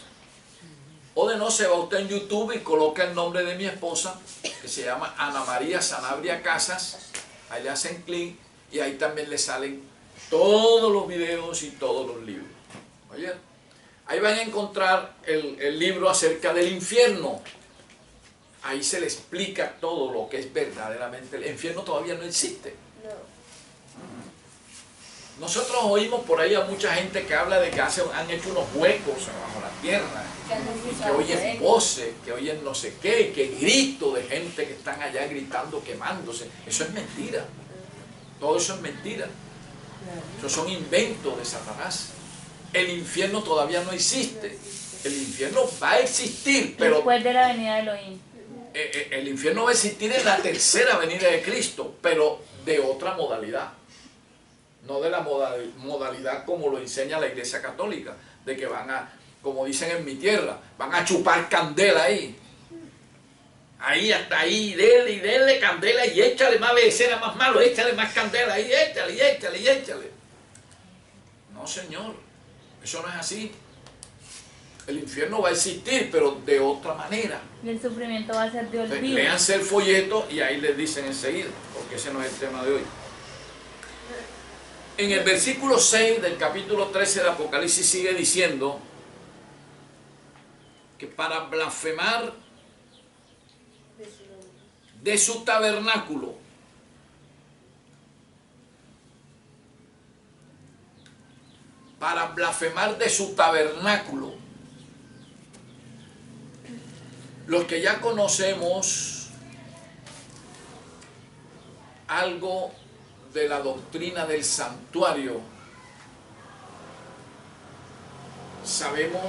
O de no, se va usted en YouTube y coloca el nombre de mi esposa, que se llama Ana María Sanabria Casas, ahí le hacen clic y ahí también le salen todos los videos y todos los libros. Oye, ahí van a encontrar el libro acerca del infierno. Ahí se le explica todo lo que es verdaderamente. El infierno todavía no existe. Nosotros oímos por ahí a mucha gente que habla de que han hecho unos huecos bajo la tierra, y que oyen voces, que oyen no sé qué, que grito de gente que están allá gritando, quemándose. Eso es mentira. Todo eso es mentira. Esos son inventos de Satanás. El infierno todavía no existe. El infierno va a existir, pero Después de la venida de Elohim. el infierno va a existir en la tercera venida de Cristo, pero de otra modalidad. No de la modalidad como lo enseña la Iglesia Católica, de que van a, como dicen en mi tierra, van a chupar candela ahí. Ahí, hasta ahí, dele y dele candela y échale más becerra, más malo, échale más candela ahí, échale y échale y échale. No, señor, eso no es así. El infierno va a existir, pero de otra manera. Y el sufrimiento va a ser de olvido. Léanse el folleto y ahí les dicen enseguida, porque ese no es el tema de hoy. En el versículo 6 del capítulo 13 del Apocalipsis sigue diciendo que para blasfemar de su tabernáculo, para blasfemar de su tabernáculo, los que ya conocemos algo de la doctrina del santuario, sabemos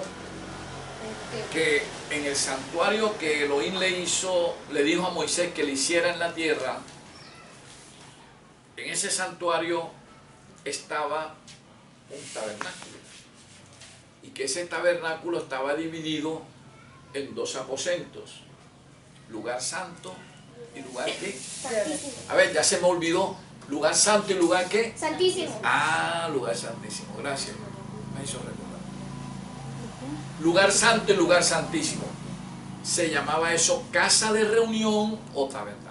que en el santuario que Elohim le dijo a Moisés que le hiciera en la tierra, en ese santuario estaba un tabernáculo, y que ese tabernáculo estaba dividido en dos aposentos, lugar santo y lugar ¿qué? Santísimo. A ver, ya se me olvidó, lugar santo y lugar ¿qué? Santísimo. Ah, lugar santísimo, gracias, me hizo recordar. Lugar santo y lugar santísimo, se llamaba eso casa de reunión o tabernáculo.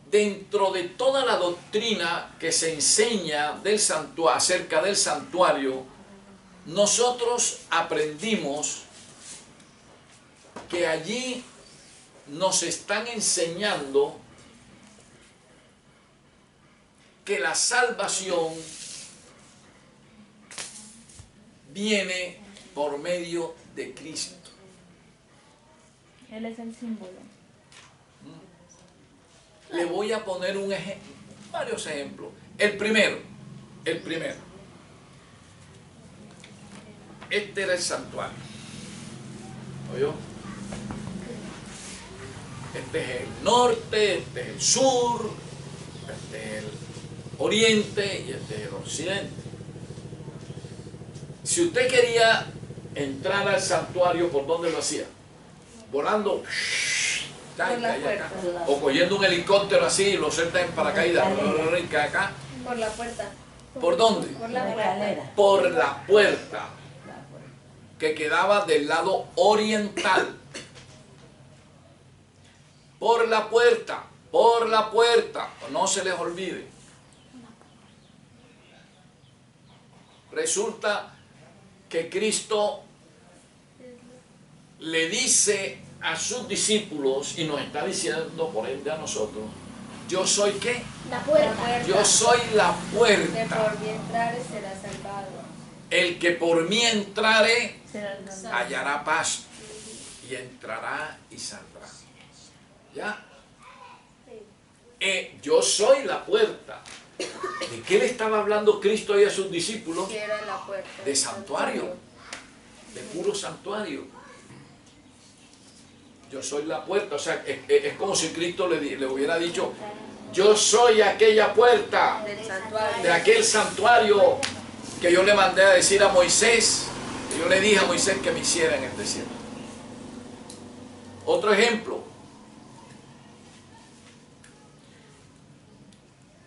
Dentro de toda la doctrina que se enseña del acerca del santuario, nosotros aprendimos que allí nos están enseñando que la salvación viene por medio de Cristo. Él es el símbolo. Le voy a poner varios ejemplos. El primero. Este era el santuario. ¿Oyó? Este es el norte, este es el sur, este es el oriente y este es el occidente. Si usted quería entrar al santuario, ¿por dónde lo hacía? Volando. Por la puerta. O cogiendo un helicóptero así, lo suelta en paracaídas. Acá. Por la puerta. ¿Por dónde? Por la puerta. Por la puerta, que quedaba del lado oriental. Por la puerta, no se les olvide. Resulta que Cristo le dice a sus discípulos, y nos está diciendo por ende a nosotros, yo soy ¿qué? La puerta. Yo soy la Que puerta. por mí entrare será salvado. El que por mí entrare Será el santo. hallará paz y entrará y saldrá. ¿Ya? Yo soy la puerta. ¿De qué le estaba hablando Cristo ahí a sus discípulos? Que era la puerta. De santuario, de puro santuario. Yo soy la puerta, o sea, es como si Cristo le hubiera dicho, yo soy aquella puerta Del santuario. de aquel santuario que yo le mandé a decir a Moisés, que yo le dije a Moisés que me hiciera en el desierto. Otro ejemplo.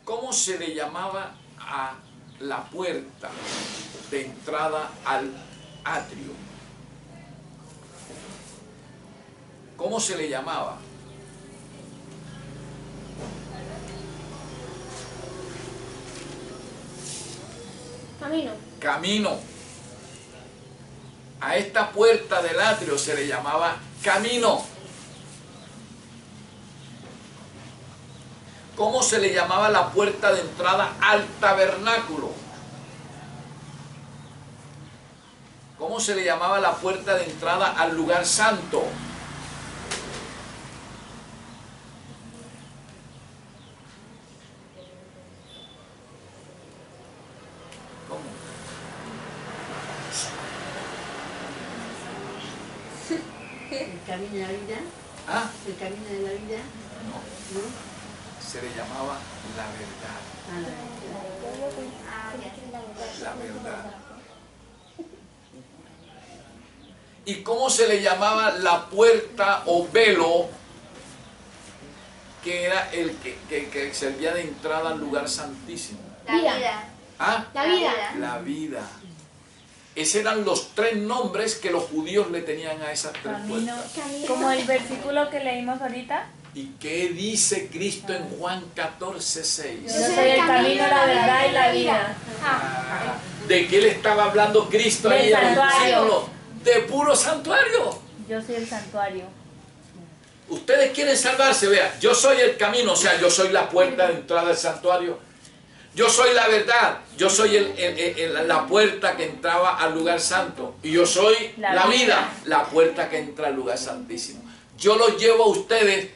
¿Cómo se le llamaba a la puerta de entrada al atrio? ¿Cómo se le llamaba? Camino. Camino. A esta puerta del atrio se le llamaba camino. ¿Cómo se le llamaba la puerta de entrada al tabernáculo? ¿Cómo se le llamaba la puerta de entrada al lugar santo? El camino de la vida. ¿Ah? El camino de la vida. No, ¿No? se le llamaba la verdad. A la verdad. La verdad. ¿Y cómo se le llamaba la puerta o velo que era el que servía de entrada al lugar santísimo? La vida. ¿Ah? La vida. La vida. Esos eran los tres nombres que los judíos le tenían a esas tres Camino, puertas. como el versículo que leímos ahorita. ¿Y qué dice Cristo en Juan 14:6? Yo soy el camino, la verdad y la vida. ¿De qué le estaba hablando Cristo ahí? Del santuario. De puro santuario. Yo soy el santuario. Ustedes quieren salvarse, vea, yo soy el camino, o sea, yo soy la puerta de entrada al santuario. Yo soy la verdad, yo soy la puerta que entraba al lugar santo. Y yo soy la vida, la puerta que entra al lugar santísimo. Yo los llevo a ustedes,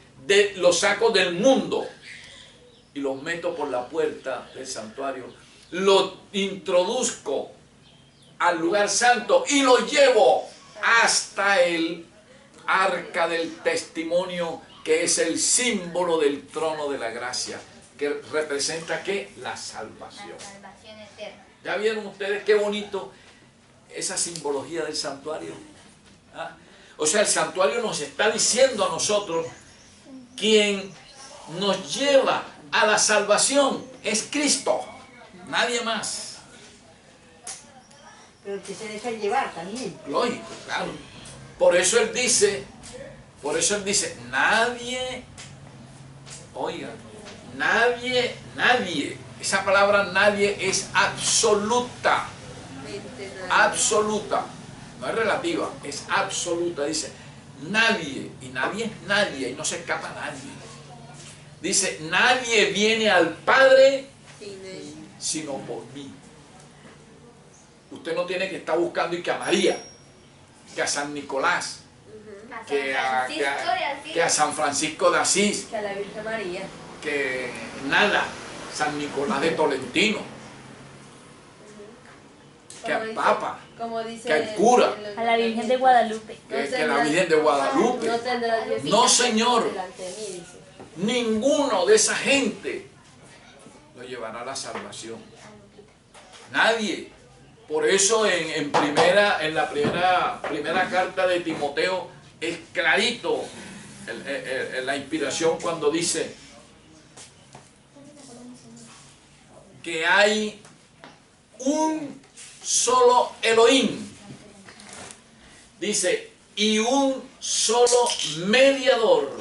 los saco del mundo y los meto por la puerta del santuario. Los introduzco al lugar santo y los llevo hasta el arca del testimonio, que es el símbolo del trono de la gracia, que representa ¿qué? La salvación. La salvación eterna. ¿Ya vieron ustedes qué bonito esa simbología del santuario? ¿Ah? O sea, el santuario nos está diciendo a nosotros, quien nos lleva a la salvación es Cristo, nadie más. Pero que se deja llevar también. Lógico, claro. Por eso él dice, nadie, oiga, nadie, esa palabra nadie es absoluta, absoluta, no es relativa, es absoluta, dice nadie, y nadie es nadie, y no se escapa nadie. Dice, nadie viene al Padre sino por mí. Usted no tiene que estar buscando y que a María, que a San Nicolás, que a San Francisco de Asís, Que a la Virgen María. que nada, San Nicolás de Tolentino, que al Papa, Como dice que al cura, A la Virgen de Guadalupe. que la Virgen de Guadalupe. No tendrás Dios No, señor. delante de mí, dice. Ninguno de esa gente lo llevará a la salvación. Nadie. Por eso en la primera carta de Timoteo es clarito la inspiración cuando dice que hay un solo Elohim. Dice, y un solo mediador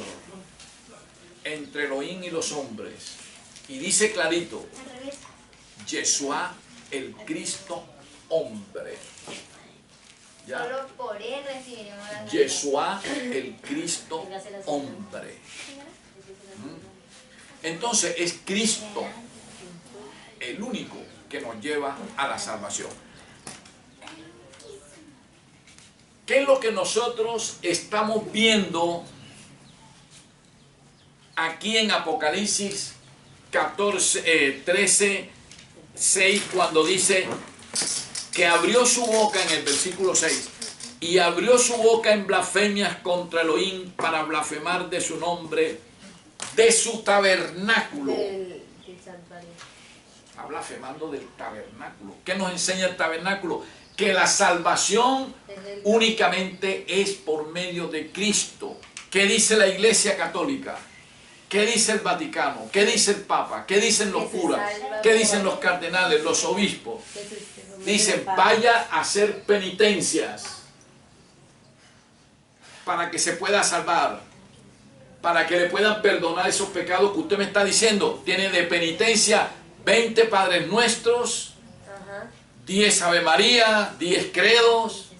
entre Elohim y los hombres. Y dice clarito, Yeshua, el Cristo hombre. ¿Ya? Solo por él recibiremos la salvación. Yeshua, el Cristo hombre. Entonces es Cristo el único que nos lleva a la salvación. ¿Qué es lo que nosotros estamos viendo aquí en Apocalipsis 13, 6, cuando dice que abrió su boca en el versículo 6, y abrió su boca en blasfemias contra Elohim para blasfemar de su nombre, de su tabernáculo? Del santuario. Está blasfemando del tabernáculo. ¿Qué nos enseña el tabernáculo? Que la salvación únicamente es por medio de Cristo. ¿Qué dice la Iglesia Católica? ¿Qué dice el Vaticano? ¿Qué dice el Papa? ¿Qué dicen los curas? ¿Qué dicen los cardenales, los obispos? Dicen, vaya a hacer penitencias para que se pueda salvar, para que le puedan perdonar esos pecados que usted me está diciendo. Tiene de penitencia 20 Padres Nuestros, 10 Ave María, 10 credos.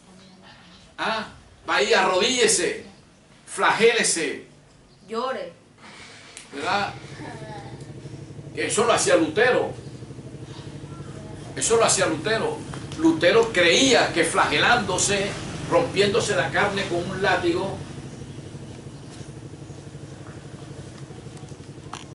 Vaya, arrodíllese, flagélese, Llore. ¿verdad? Eso lo hacía Lutero. Eso lo hacía Lutero. Lutero creía que flagelándose, rompiéndose la carne con un látigo,